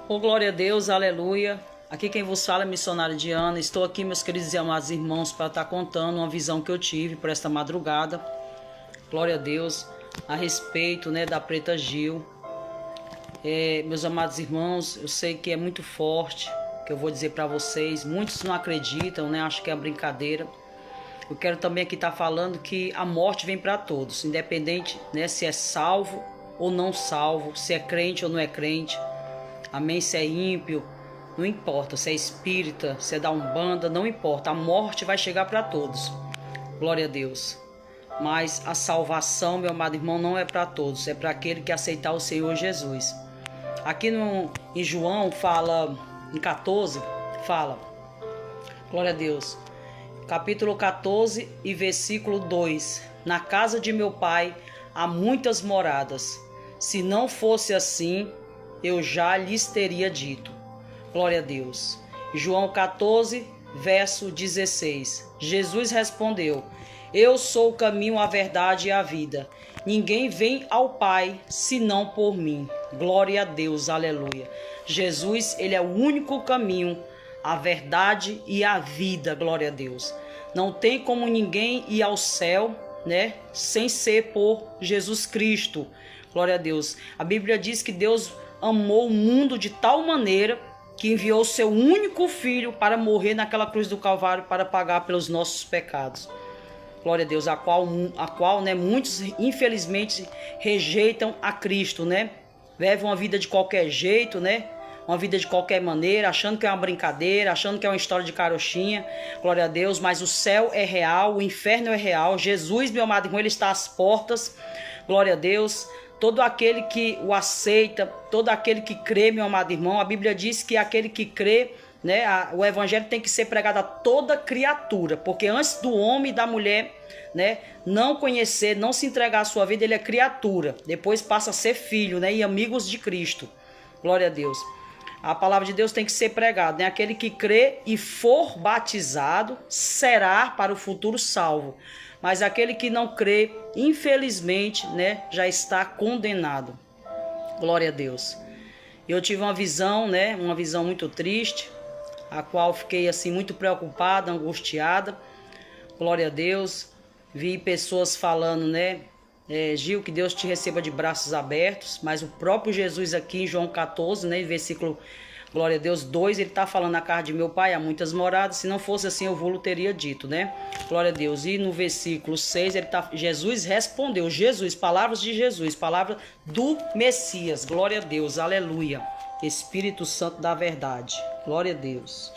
Oh, glória a Deus, aleluia. Aqui quem vos fala é missionário Diana. Estou aqui, meus queridos e amados irmãos, para estar contando uma visão que eu tive por esta madrugada. Glória a Deus, a respeito, da Preta Gil. Meus amados irmãos, eu sei que é muito forte o que eu vou dizer para vocês. Muitos não acreditam, acham que é brincadeira. Eu quero também aqui estar falando que a morte vem para todos, independente, se é salvo ou não salvo, se é crente ou não é crente. Amém? Se é ímpio, não importa. Se é espírita, se é da Umbanda, não importa. A morte vai chegar para todos. Glória a Deus. Mas a salvação, meu amado irmão, não é para todos. É para aquele que aceitar o Senhor Jesus. Aqui em João fala, em 14, fala. Glória a Deus. Capítulo 14 e versículo 2. Na casa de meu pai há muitas moradas. Se não fosse assim, eu já lhes teria dito. Glória a Deus. João 14, verso 16. Jesus respondeu: Eu sou o caminho, a verdade e a vida. Ninguém vem ao Pai senão por mim. Glória a Deus, aleluia. Jesus, ele é o único caminho, a verdade e a vida, glória a Deus. Não tem como ninguém ir ao céu, sem ser por Jesus Cristo. Glória a Deus. A Bíblia diz que Deus amou o mundo de tal maneira que enviou o seu único filho para morrer naquela cruz do Calvário para pagar pelos nossos pecados. Glória a Deus, a qual muitos infelizmente rejeitam a Cristo, Levam uma vida de qualquer jeito, uma vida de qualquer maneira, achando que é uma brincadeira, achando que é uma história de carochinha. Glória a Deus, mas o céu é real, o inferno é real. Jesus, meu amado irmão, ele está às portas. Glória a Deus. Todo aquele que o aceita, todo aquele que crê, meu amado irmão, a Bíblia diz que aquele que crê, o evangelho tem que ser pregado a toda criatura, porque antes do homem e da mulher, não conhecer, não se entregar à sua vida, ele é criatura, depois passa a ser filho, e amigos de Cristo. Glória a Deus. A palavra de Deus tem que ser pregada, Aquele que crê e for batizado será para o futuro salvo. Mas aquele que não crê, infelizmente, já está condenado. Glória a Deus. Eu tive uma visão, uma visão muito triste, a qual fiquei assim muito preocupada, angustiada. Glória a Deus. Vi pessoas falando, Gil, que Deus te receba de braços abertos. Mas o próprio Jesus aqui em João 14, versículo, glória a Deus, 2, ele está falando: na casa de meu pai há muitas moradas, se não fosse assim eu vou-lhe teria dito, Glória a Deus. E no versículo 6, Jesus respondeu, palavras de Jesus, palavra do Messias, glória a Deus, aleluia, Espírito Santo da verdade, glória a Deus,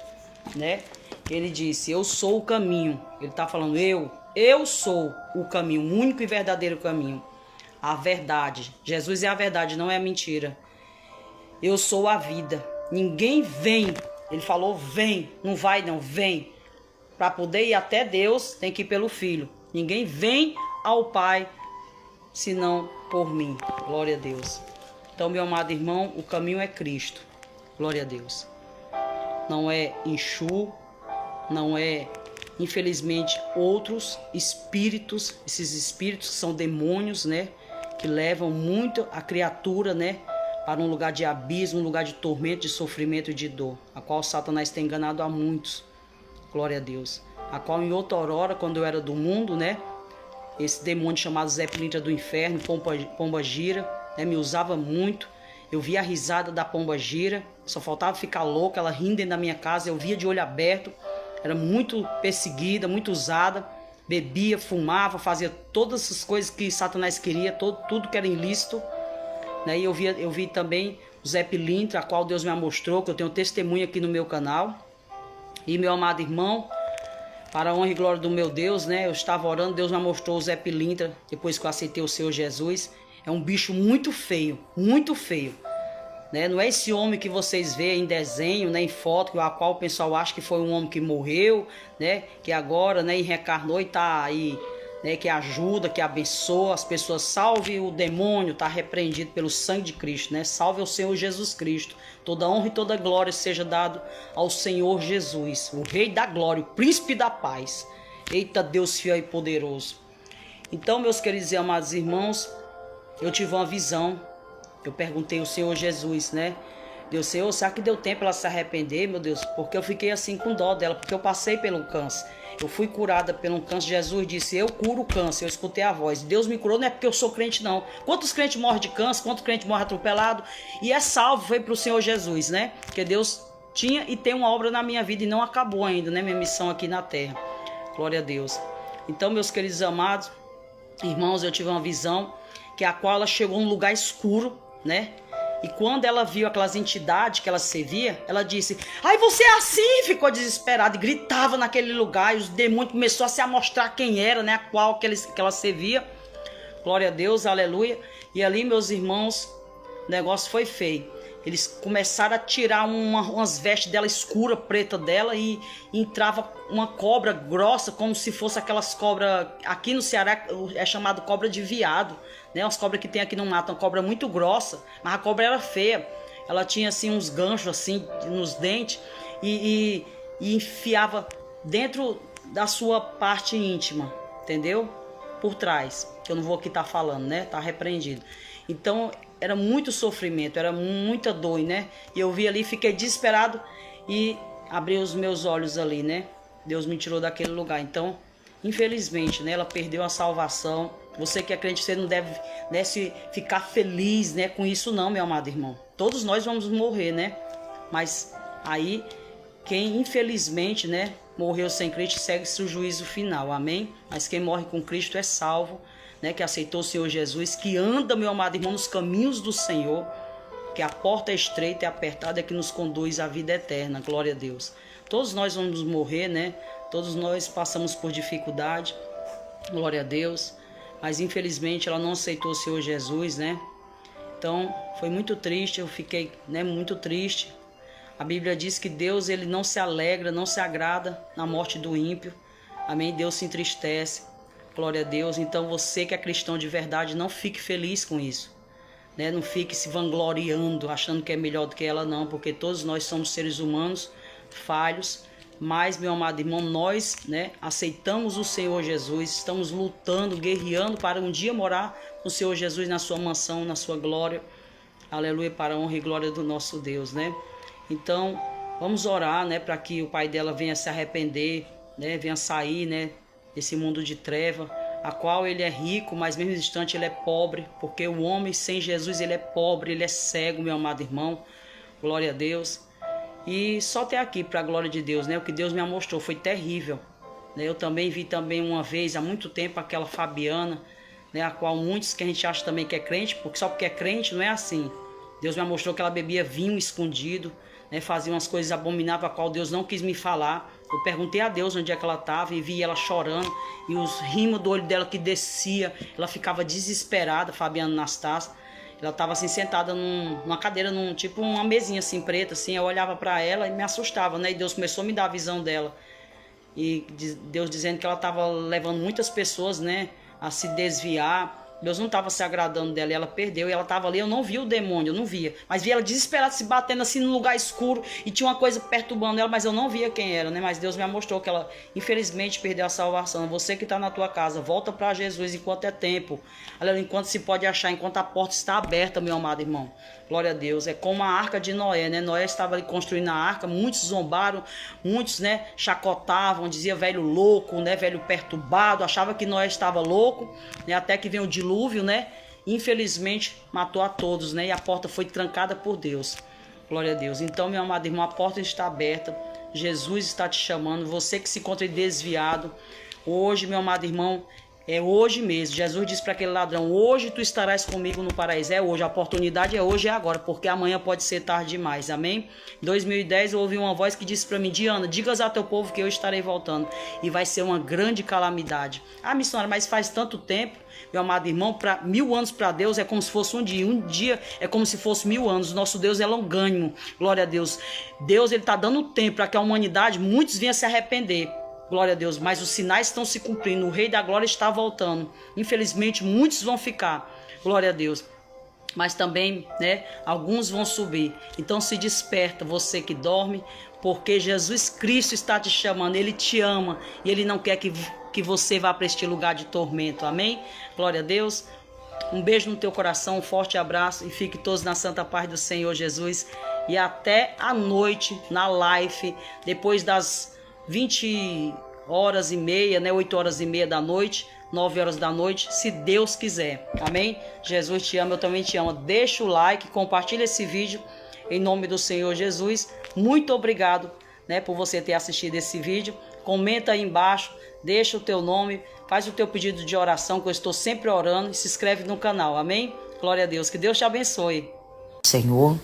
Ele disse: eu sou o caminho. Ele está falando, eu sou o caminho, o único e verdadeiro caminho, a verdade. Jesus é a verdade, não é a mentira. Eu sou a vida. Ninguém vem, ele falou vem, não vai não, vem. Para poder ir até Deus, tem que ir pelo Filho. Ninguém vem ao Pai, senão por mim. Glória a Deus. Então, meu amado irmão, o caminho é Cristo. Glória a Deus. Não é Exu, não é, infelizmente, outros espíritos. Esses espíritos que são demônios, que levam muito a criatura, para um lugar de abismo, um lugar de tormento, de sofrimento e de dor, a qual Satanás tem enganado a muitos. Glória a Deus. A qual em outrora, quando eu era do mundo, esse demônio chamado Zé Pilintra do inferno, Pomba Gira, me usava muito. Eu via a risada da Pomba Gira, só faltava ficar louca, ela rindo dentro da minha casa, eu via de olho aberto. Era muito perseguida, muito usada, bebia, fumava, fazia todas essas coisas que Satanás queria, tudo que era ilícito. E eu vi também o Zé Pilintra, a qual Deus me mostrou, que eu tenho testemunho aqui no meu canal. E meu amado irmão, para a honra e glória do meu Deus, eu estava orando, Deus me mostrou o Zé Pilintra, depois que eu aceitei o Senhor Jesus. É um bicho muito feio, muito feio. Não é esse homem que vocês veem em desenho, em foto, a qual o pessoal acha que foi um homem que morreu, que agora reencarnou e está aí, que ajuda, que abençoa as pessoas. Salve o demônio, está repreendido pelo sangue de Cristo, Salve o Senhor Jesus Cristo. Toda honra e toda glória seja dado ao Senhor Jesus, o Rei da glória, o Príncipe da paz. Eita Deus fiel e poderoso. Então, meus queridos e amados irmãos, eu tive uma visão. Eu perguntei ao Senhor Jesus, Deus, Senhor, será que deu tempo ela se arrepender, meu Deus? Porque eu fiquei assim com dó dela, porque eu passei pelo câncer. Eu fui curada pelo câncer. Jesus disse, eu curo o câncer. Eu escutei a voz. Deus me curou, não é porque eu sou crente, não. Quantos crentes morrem de câncer? Quantos crentes morrem atropelado? E é salvo, foi pro Senhor Jesus, né? Porque Deus tinha e tem uma obra na minha vida e não acabou ainda, né? Minha missão aqui na terra. Glória a Deus. Então, meus queridos amados, irmãos, eu tive uma visão que a qual ela chegou num lugar escuro, né? E quando ela viu aquelas entidades que ela servia, ela disse, ai, você é assim? Ficou desesperada e gritava naquele lugar. E os demônios começaram a se mostrar quem era, né? A qual que ela servia. Glória a Deus, aleluia. E ali, meus irmãos, o negócio foi feio. Eles começaram a tirar umas vestes dela escura, preta dela, e entrava uma cobra grossa, como se fosse aquelas cobras, aqui no Ceará é chamado cobra de viado, né? As cobras que tem aqui no mato, uma cobra muito grossa, mas a cobra era feia. Ela tinha assim uns ganchos assim nos dentes e enfiava dentro da sua parte íntima, entendeu? Por trás, que eu não vou aqui estar falando, né? Tá repreendido. Então, era muito sofrimento, era muita dor, né? E eu vi ali, fiquei desesperado e abri os meus olhos ali, né? Deus me tirou daquele lugar. Então, infelizmente, né? Ela perdeu a salvação. Você que é crente, você não deve, né, se ficar feliz, né, com isso não, meu amado irmão. Todos nós vamos morrer, né? Mas aí, quem infelizmente, né, morreu sem Cristo, segue-se o juízo final, amém? Mas quem morre com Cristo é salvo, né, que aceitou o Senhor Jesus, que anda, meu amado irmão, nos caminhos do Senhor, que a porta é estreita e apertada é que nos conduz à vida eterna, glória a Deus. Todos nós vamos morrer, né? Todos nós passamos por dificuldade, glória a Deus, mas infelizmente ela não aceitou o Senhor Jesus, né? Então foi muito triste, eu fiquei, né, muito triste. A Bíblia diz que Deus, ele não se alegra, não se agrada na morte do ímpio, amém? Deus se entristece. Glória a Deus. Então você que é cristão de verdade, não fique feliz com isso, né? Não fique se vangloriando, achando que é melhor do que ela, não, porque todos nós somos seres humanos falhos, mas, meu amado irmão, nós, né, aceitamos o Senhor Jesus, estamos lutando, guerreando para um dia morar com o Senhor Jesus na sua mansão, na sua glória, aleluia, para a honra e glória do nosso Deus, né? Então, vamos orar, né, para que o pai dela venha se arrepender, né, venha sair, né, esse mundo de treva, a qual ele é rico, mas mesmo instante ele é pobre, porque o homem sem Jesus ele é pobre, ele é cego, meu amado irmão, glória a Deus. E só até aqui, para a glória de Deus, né, o que Deus me mostrou foi terrível, né? Eu também vi também uma vez, há muito tempo, aquela Fabiana, né, a qual muitos que a gente acha também que é crente, porque só porque é crente não é assim. Deus me mostrou que ela bebia vinho escondido, né, fazia umas coisas abomináveis, a qual Deus não quis me falar. Eu perguntei a Deus onde é que ela estava e vi ela chorando e os rimos do olho dela que descia, ela ficava desesperada, Fabiana Anastácia. Ela estava assim sentada numa cadeira, tipo uma mesinha assim preta, assim. Eu olhava para ela e me assustava, né? E Deus começou a me dar a visão dela. E Deus dizendo que ela estava levando muitas pessoas, né, a se desviar. Deus não estava se agradando dela e ela perdeu. E ela estava ali, eu não via o demônio, eu não via. Mas via ela desesperada, se batendo assim num lugar escuro. E tinha uma coisa perturbando ela, mas eu não via quem era, né? Mas Deus me mostrou que ela, infelizmente, perdeu a salvação. Você que está na tua casa, volta para Jesus enquanto é tempo. Enquanto se pode achar, enquanto a porta está aberta, meu amado irmão. Glória a Deus. É como a arca de Noé, né? Noé estava ali construindo a arca, muitos zombaram, muitos, né, chacotavam, dizia velho louco, né, velho perturbado, achava que Noé estava louco, né, até que veio o dilúvio, né? Infelizmente matou a todos, né? E a porta foi trancada por Deus. Glória a Deus. Então, meu amado irmão, a porta está aberta. Jesus está te chamando. Você que se encontra desviado, hoje, meu amado irmão, é hoje mesmo. Jesus disse para aquele ladrão, hoje tu estarás comigo no paraíso. É hoje, a oportunidade é hoje e é agora, porque amanhã pode ser tarde demais, amém? Em 2010 eu ouvi uma voz que disse para mim, Diana, digas a teu povo que eu estarei voltando. E vai ser uma grande calamidade. Ah, missionária, mas faz tanto tempo, meu amado irmão, para 1000 anos para Deus é como se fosse um dia. Um dia é como se fosse 1000 anos. Nosso Deus é longânimo, glória a Deus. Deus, ele está dando tempo para que a humanidade, muitos venham se arrepender. Glória a Deus, mas os sinais estão se cumprindo, o Rei da Glória está voltando. Infelizmente, muitos vão ficar, glória a Deus. Mas também, né, alguns vão subir. Então se desperta, você que dorme, porque Jesus Cristo está te chamando, Ele te ama e Ele não quer que você vá para este lugar de tormento, amém? Glória a Deus. Um beijo no teu coração, um forte abraço e fique todos na santa paz do Senhor Jesus. e até a noite na live, depois das 20h30, né? 8h30 da noite, 9h da noite, se Deus quiser. Amém? Jesus te ama, eu também te amo. Deixa o like, compartilha esse vídeo em nome do Senhor Jesus. Muito obrigado, né, por você ter assistido esse vídeo. Comenta aí embaixo, deixa o teu nome, faz o teu pedido de oração, que eu estou sempre orando, e se inscreve no canal. Amém? Glória a Deus. Que Deus te abençoe. Senhor,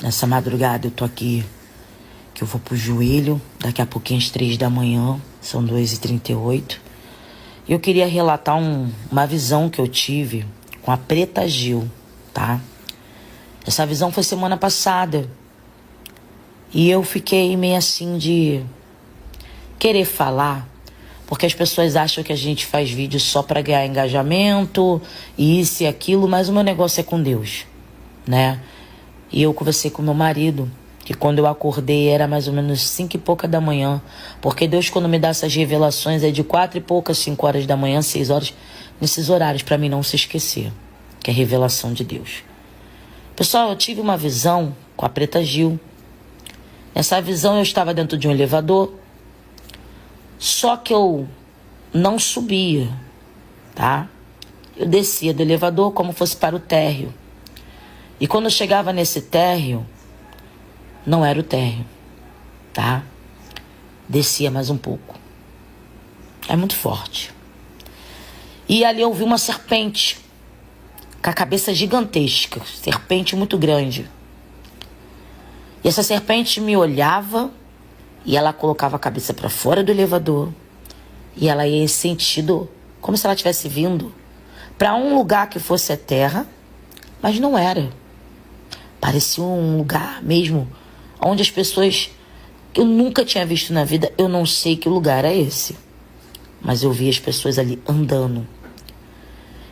nessa madrugada eu tô aqui, que eu vou pro joelho, daqui a pouquinho às 3 da manhã, são 2h38. E eu queria relatar uma visão que eu tive com a Preta Gil, tá? Essa visão foi semana passada. E eu fiquei meio assim de querer falar, porque as pessoas acham que a gente faz vídeo só para ganhar engajamento, e isso e aquilo, mas o meu negócio é com Deus, né? E eu conversei com meu marido, que quando eu acordei era mais ou menos 5 e pouca da manhã, porque Deus, quando me dá essas revelações, é de 4 e poucas, 5 horas da manhã, 6 horas, nesses horários, para mim não se esquecer, que é revelação de Deus. Pessoal, eu tive uma visão com a Preta Gil. Nessa visão eu estava dentro de um elevador, só que eu não subia, tá? Eu descia do elevador como fosse para o térreo. E quando eu chegava nesse térreo, não era o térreo, tá? Descia mais um pouco. É muito forte. E ali eu vi uma serpente, com a cabeça gigantesca, serpente muito grande. E essa serpente me olhava, e ela colocava a cabeça para fora do elevador, e ela ia em sentido, como se ela tivesse vindo para um lugar que fosse a terra, mas não era. Parecia um lugar mesmo onde as pessoas que eu nunca tinha visto na vida, eu não sei que lugar é esse, mas eu vi as pessoas ali andando.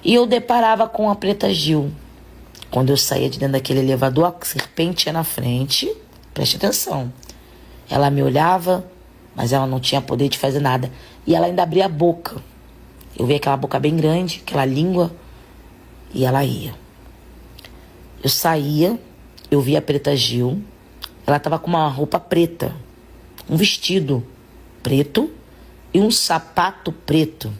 E eu deparava com a Preta Gil. Quando eu saía de dentro daquele elevador, a serpente ia na frente, preste atenção. Ela me olhava, mas ela não tinha poder de fazer nada. E ela ainda abria a boca. Eu via aquela boca bem grande, aquela língua, e ela ia. Eu saía, eu via a Preta Gil. Ela estava com uma roupa preta, um vestido preto e um sapato preto.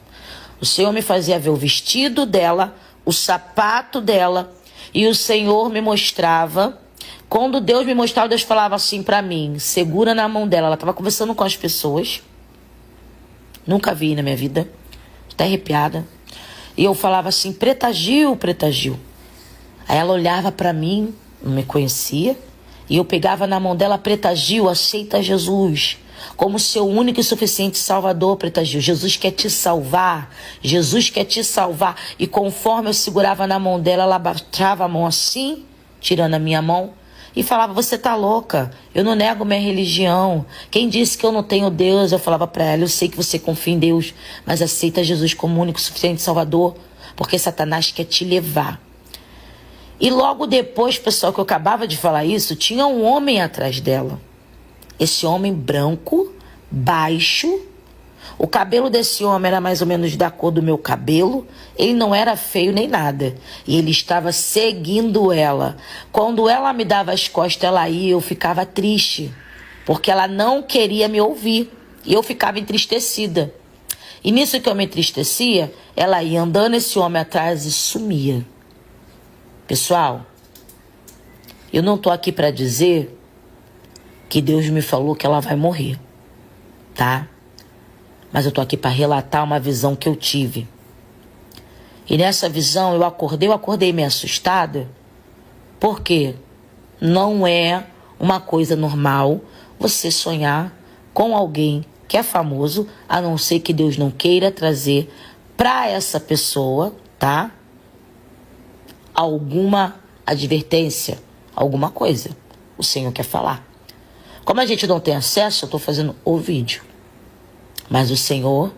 O Senhor me fazia ver o vestido dela, o sapato dela, e o Senhor me mostrava. Quando Deus me mostrava, Deus falava assim pra mim, segura na mão dela. Ela estava conversando com as pessoas. Nunca vi na minha vida. Até arrepiada. E eu falava assim, Preta Gil, Preta Gil. Aí ela olhava pra mim, não me conhecia. E eu pegava na mão dela, Preta Gil, aceita Jesus como seu único e suficiente Salvador, Preta Gil. Jesus quer te salvar. Jesus quer te salvar. E conforme eu segurava na mão dela, ela baixava a mão assim, tirando a minha mão, e falava, você tá louca, eu não nego minha religião. Quem disse que eu não tenho Deus? Eu falava pra ela, eu sei que você confia em Deus, mas aceita Jesus como único e suficiente Salvador, porque Satanás quer te levar. E logo depois, pessoal, que eu acabava de falar isso, tinha um homem atrás dela. Esse homem branco, baixo. O cabelo desse homem era mais ou menos da cor do meu cabelo. Ele não era feio nem nada. E ele estava seguindo ela. Quando ela me dava as costas, ela ia, eu ficava triste. Porque ela não queria me ouvir. E eu ficava entristecida. E nisso que eu me entristecia, ela ia andando, esse homem atrás, e sumia. Pessoal, eu não tô aqui para dizer que Deus me falou que ela vai morrer, tá? Mas eu tô aqui para relatar uma visão que eu tive. E nessa visão eu acordei meio assustada, porque não é uma coisa normal você sonhar com alguém que é famoso, a não ser que Deus não queira trazer para essa pessoa, tá? Alguma advertência, alguma coisa. O Senhor quer falar. Como a gente não tem acesso, eu tô fazendo o vídeo. Mas o Senhor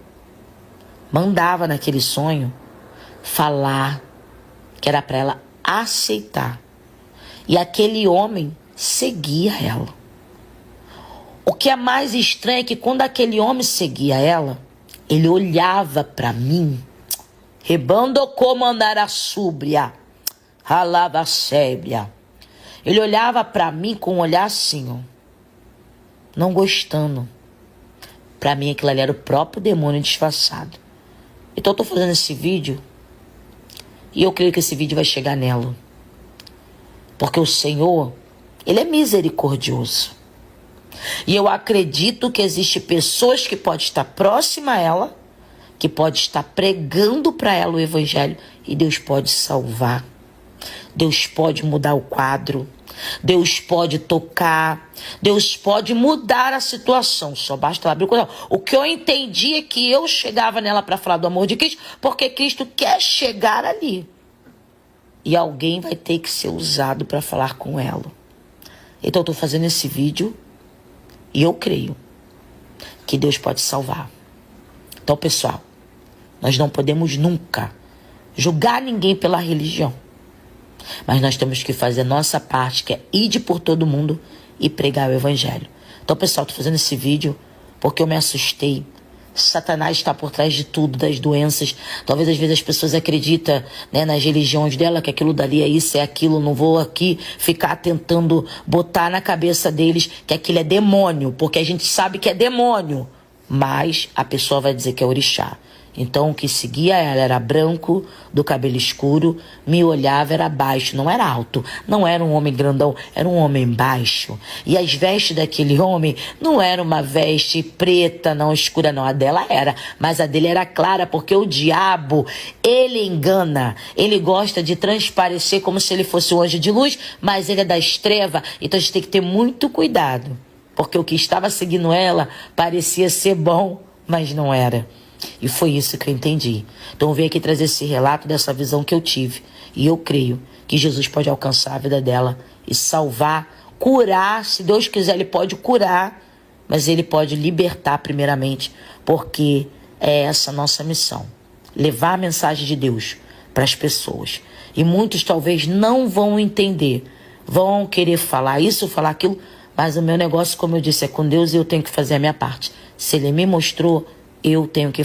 mandava naquele sonho falar que era para ela aceitar. E aquele homem seguia ela. O que é mais estranho é que quando aquele homem seguia ela, ele olhava para mim, rebando como andar a súbria, ralava a sébria. Ele olhava para mim com um olhar assim, ó, não gostando. Para mim aquilo ali era o próprio demônio disfarçado. Então eu tô fazendo esse vídeo e eu creio que esse vídeo vai chegar nela. Porque o Senhor, Ele é misericordioso. E eu acredito que existe pessoas que podem estar próxima a ela, que pode estar pregando para ela o evangelho, e Deus pode salvar. Deus pode mudar o quadro. Deus pode tocar. Deus pode mudar a situação. Só basta ela abrir o coração. O que eu entendi é que eu chegava nela para falar do amor de Cristo, porque Cristo quer chegar ali. E alguém vai ter que ser usado para falar com ela. Então eu estou fazendo esse vídeo e eu creio que Deus pode salvar. Então, pessoal, nós não podemos nunca julgar ninguém pela religião. Mas nós temos que fazer a nossa parte, que é ir por todo mundo e pregar o evangelho. Então, pessoal, estou fazendo esse vídeo porque eu me assustei. Satanás está por trás de tudo, das doenças. Talvez às vezes as pessoas acreditam, né, nas religiões dela, que aquilo dali é isso, é aquilo. Não vou aqui ficar tentando botar na cabeça deles que aquilo é demônio, porque a gente sabe que é demônio. Mas a pessoa vai dizer que é orixá. Então o que seguia ela era branco, do cabelo escuro, me olhava, era baixo, não era alto, não era um homem grandão, era um homem baixo. E as vestes daquele homem não era uma veste preta, não escura, não, a dela era, mas a dele era clara, porque o diabo, ele engana, ele gosta de transparecer como se ele fosse um anjo de luz, mas ele é das trevas, então a gente tem que ter muito cuidado, porque o que estava seguindo ela parecia ser bom, mas não era. E foi isso que eu entendi. Então eu venho aqui trazer esse relato dessa visão que eu tive. E eu creio que Jesus pode alcançar a vida dela e salvar, curar. Se Deus quiser, Ele pode curar, mas Ele pode libertar primeiramente, porque é essa a nossa missão. Levar a mensagem de Deus para as pessoas. E muitos talvez não vão entender. Vão querer falar isso, falar aquilo, mas o meu negócio, como eu disse, é com Deus e eu tenho que fazer a minha parte. Se Ele me mostrou, eu tenho que